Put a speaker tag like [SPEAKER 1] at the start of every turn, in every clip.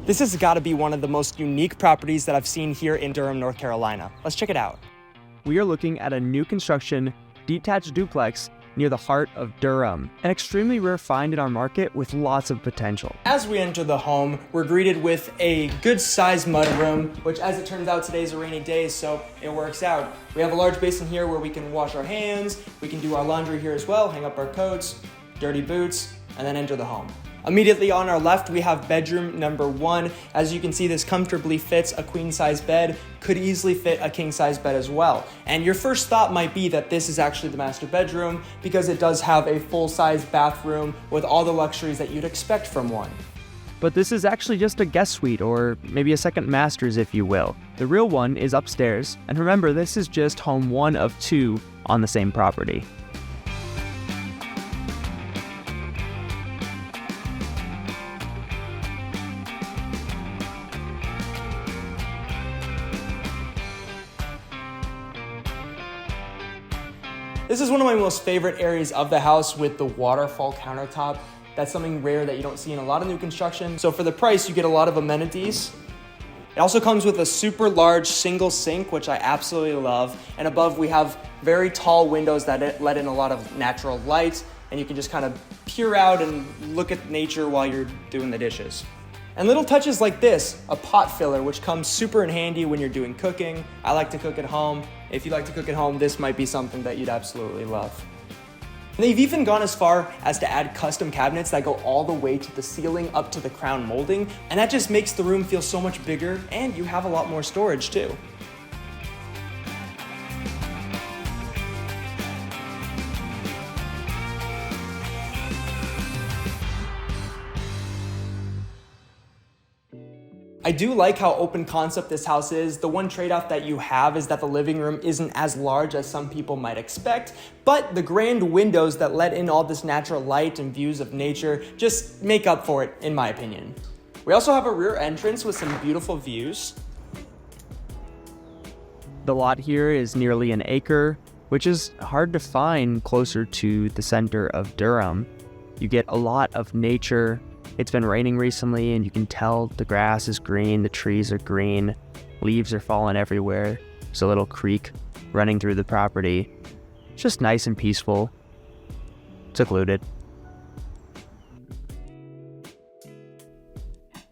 [SPEAKER 1] This has got to be one of the most unique properties that I've seen here in Durham, North Carolina. Let's check it out. We are looking at a new construction detached duplex near the heart of Durham, an extremely rare find in our market with lots of potential. As we enter the home, we're greeted with a good-sized mudroom, which as it turns out today is a rainy day, so it works out. We have a large basin here where we can wash our hands, we can do our laundry here as well, hang up our coats, dirty boots, and then enter the home. Immediately on our left, we have bedroom number 1. As you can see, this comfortably fits a queen-size bed, could easily fit a king-size bed as well. And your first thought might be that this is actually the master bedroom because it does have a full-size bathroom with all the luxuries that you'd expect from one. But this is actually just a guest suite, or maybe a second master's if you will. The real one is upstairs, and remember, this is just home 1 of 2 on the same property. This is one of my most favorite areas of the house with the waterfall countertop. That's something rare that you don't see in a lot of new construction. So for the price, you get a lot of amenities. It also comes with a super large single sink, which I absolutely love. And above we have very tall windows that let in a lot of natural light, and you can just kind of peer out and look at nature while you're doing the dishes. And little touches like this, a pot filler, which comes super in handy when you're doing cooking. I like to cook at home. If you like to cook at home, this might be something that you'd absolutely love. And they've even gone as far as to add custom cabinets that go all the way to the ceiling up to the crown molding, and that just makes the room feel so much bigger, and you have a lot more storage too. I do like how open concept this house is. The one trade-off that you have is that the living room isn't as large as some people might expect, but the grand windows that let in all this natural light and views of nature just make up for it, in my opinion. We also have a rear entrance with some beautiful views. The lot here is nearly an acre, which is hard to find closer to the center of Durham. You get a lot of nature. It's been raining recently and you can tell the grass is green, the trees are green, leaves are falling everywhere. There's a little creek running through the property. It's just nice and peaceful, secluded.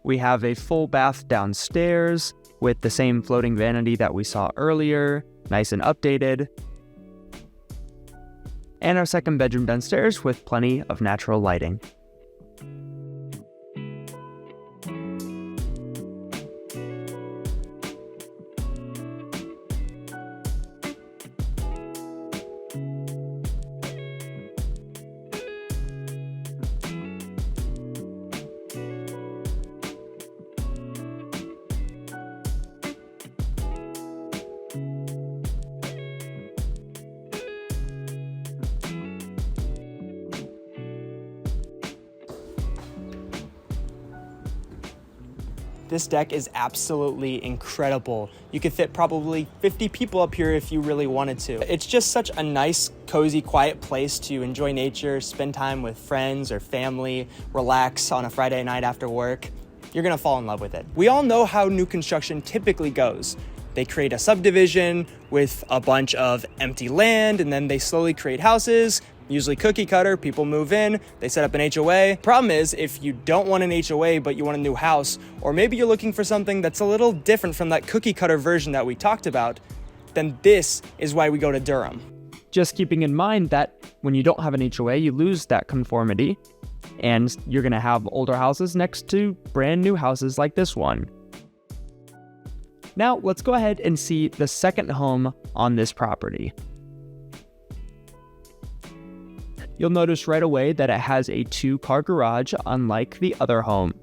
[SPEAKER 1] We have a full bath downstairs with the same floating vanity that we saw earlier, nice and updated. And our second bedroom downstairs with plenty of natural lighting. This deck is absolutely incredible. You could fit probably 50 people up here if you really wanted to. It's just such a nice, cozy, quiet place to enjoy nature, spend time with friends or family, relax on a Friday night after work. You're gonna fall in love with it. We all know how new construction typically goes. They create a subdivision with a bunch of empty land, and then they slowly create houses, usually cookie cutter. People move in, they set up an HOA. Problem is, if you don't want an HOA but you want a new house, or maybe you're looking for something that's a little different from that cookie cutter version that we talked about, then this is why we go to Durham. Just keeping in mind that when you don't have an HOA, you lose that conformity, and you're gonna have older houses next to brand new houses like this one. Now let's go ahead and see the second home on this property. You'll notice right away that it has a 2-car garage, unlike the other home.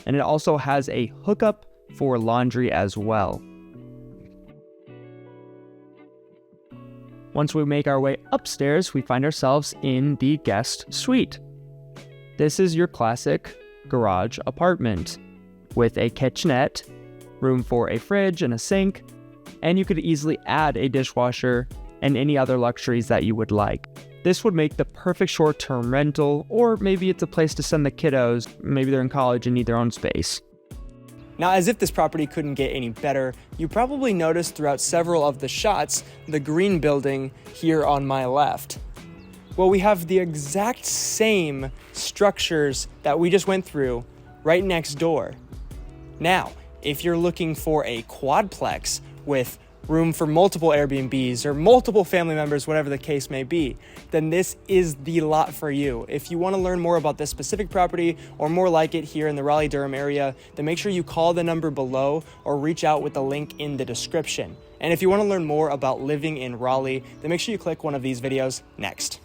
[SPEAKER 1] And it also has a hookup for laundry as well. Once we make our way upstairs, we find ourselves in the guest suite. This is your classic garage apartment with a kitchenette, room for a fridge and a sink, and you could easily add a dishwasher and any other luxuries that you would like. This would make the perfect short-term rental, or maybe it's a place to send the kiddos, maybe they're in college and need their own space. Now, as if this property couldn't get any better, you probably noticed throughout several of the shots the green building here on my left. Well, we have the exact same structures that we just went through right next door. Now, if you're looking for a quadplex with room for multiple Airbnbs or multiple family members, whatever the case may be, then this is the lot for you. If you want to learn more about this specific property or more like it here in the Raleigh-Durham area, then make sure you call the number below or reach out with the link in the description. And if you want to learn more about living in Raleigh, then make sure you click one of these videos next.